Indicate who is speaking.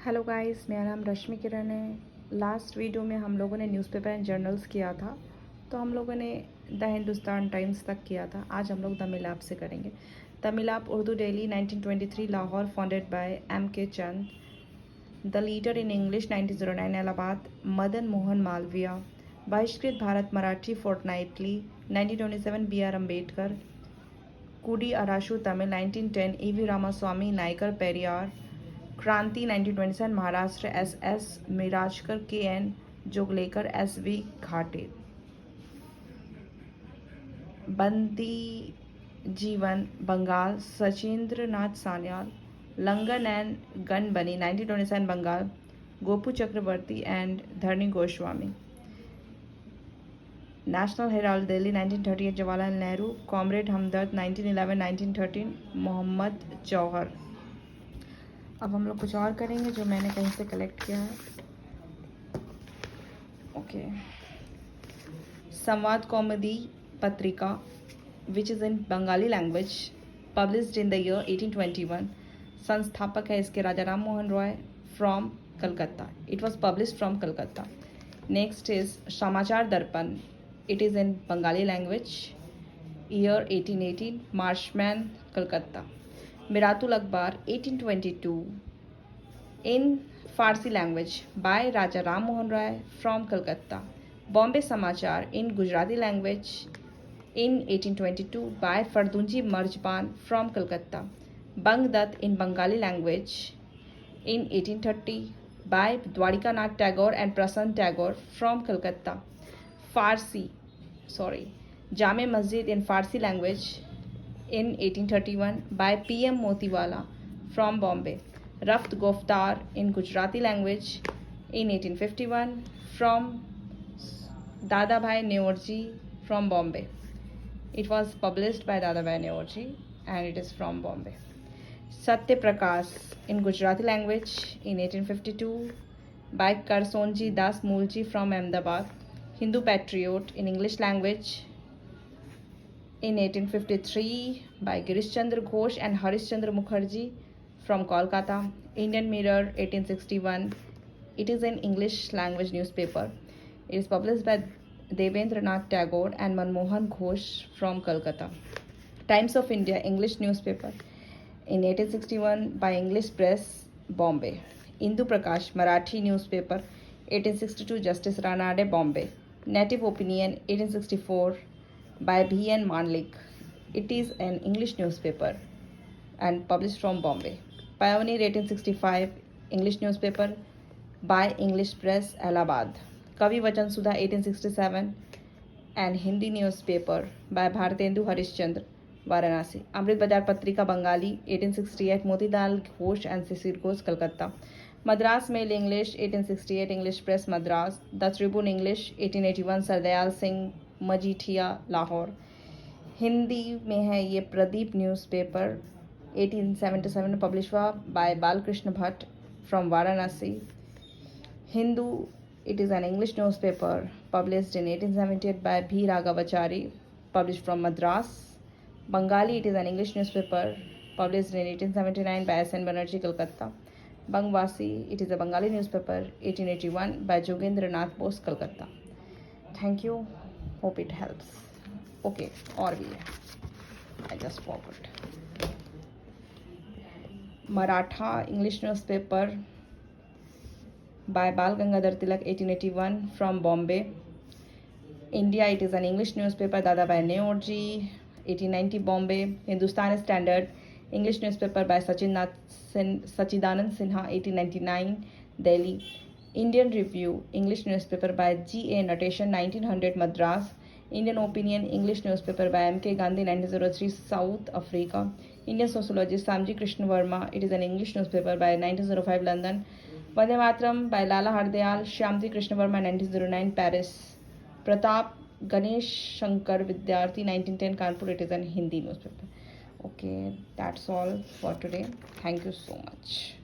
Speaker 1: Hello guys, मेरा नाम रश्मि किरण है। लास्ट वीडियो में हम लोगों ने न्यूज़पेपर एंड जर्नल्स किया था, तो हम लोगों ने द हिंदुस्तान टाइम्स तक किया था। आज हम लोग द मिलाप से करेंगे। The Milap Urdu daily 1923 Lahore, founded by M.K. Chand. The leader in English 1909 Allahabad, Madan Mohan Malviya. Bahishkrit Bharat Marathi fortnightly 1927 B.R. Ambedkar. Kudi Arasu Tamil 1910 E.V. Ramaswamy Naicker Periyar. Kranti 1927 Maharashtra S.S. Mirajkar K.N. Joglekar S.V. Ghate. Bandi Jivan Bengal Sachindra Nath Sanyal. Langan and Gan Bani 1927 Bengal Gopu Chakravarti and Dharani Goswami. National herald Delhi 1938 Jawaharlal Nehru. Comrade Hamdard 1911-1913 Mohammad Jauhar. अब हम लोग कुछ और करेंगे जो मैंने कहीं से कलेक्ट किया है। ओके, संवाद कौमुदी पत्रिका which is in Bengali language, published in the year 1821। संस्थापक है इसके Raja Ram Mohan Roy from Calcutta. It was published from Calcutta. Next is Samachar Darpan, it is in Bengali language, year 1818, Marshman Calcutta. Miratul Akhbar 1822 in Farsi language by Raja Ram Mohan Roy from Calcutta. Bombay Samachar in Gujarati language in 1822 by Fardunji Marjban from Calcutta. Bang Dutt in Bengali language in 1830 by Dwarika Nath Tagore and Prasanna Tagore from Calcutta. Jame Masjid in Farsi language in 1831 by P.M. Motiwala from Bombay. Raft Goftar in Gujarati language in 1851 from Dadabhai Neorji from Bombay. It was published by Dadabhai Neorji and it is from Bombay. Satya Prakash in Gujarati language in 1852 by Karsonji Das Mulji from Ahmedabad. Hindu Patriot in English language in 1853 by Girish Chandra Ghosh and Harish Chandra Mukherjee from Kolkata. Indian Mirror 1861. It is an English language newspaper. It is published by Devendra Nath Tagore and Manmohan Ghosh from Kolkata. Times of India English newspaper in 1861 by English Press, Bombay. Indu Prakash Marathi newspaper 1862 Justice Ranade, Bombay. Native Opinion 1864 by B.N. Manlik. It is an English newspaper and published from Bombay. Pioneer 1865 English newspaper by English Press, Allahabad. Kavi Vachan Sudha 1867 and Hindi newspaper by Bhartendu Harishchandra, Varanasi. Amrit Bazar Patrika Bengali 1868 Motilal Ghosh and Sisir Ghosh, Calcutta. Madras Mail English 1868 English Press, Madras. The Tribune English 1881 Sardayal Singh Majithia, Lahore. Hindi में है ये Pradeep newspaper 1877 publish हुआ by Balkrishna Bhatt from Varanasi. Hindu it is an English newspaper published in 1878 by भी Raghavachari published from Madras. Bengali it is an English newspaper published in 1879 by S.N. Banerjee, Calcutta. Bangabasi it is a Bengali newspaper 1881 by Jogendra Nath Bose, Calcutta. Thank you, hope it helps. Okay, और भी है, I just forgot. Maratha English newspaper bye बाल Gangadhar Tilak 1881 from Bombay. India it is an English newspaper Dadabhai Naoroji 1890 Bombay. Hindustan Standard English newspaper by Sachchidananda Sinha 1899 Delhi. Indian Review English newspaper by G.A. Natesan 1900 मद्रास. Indian Opinion English newspaper by M.K. Gandhi 1903 South Africa. Indian sociologist Samji Krishna Verma. It is an English newspaper by 1905 London. Vande Mataram by Lala Hardayal Shyamji Krishna Verma 1909 Paris. Pratap Ganesh Shankar Vidyarthi 1910 Kanpur. It is an Hindi newspaper. Okay, that's all for today. Thank you so much.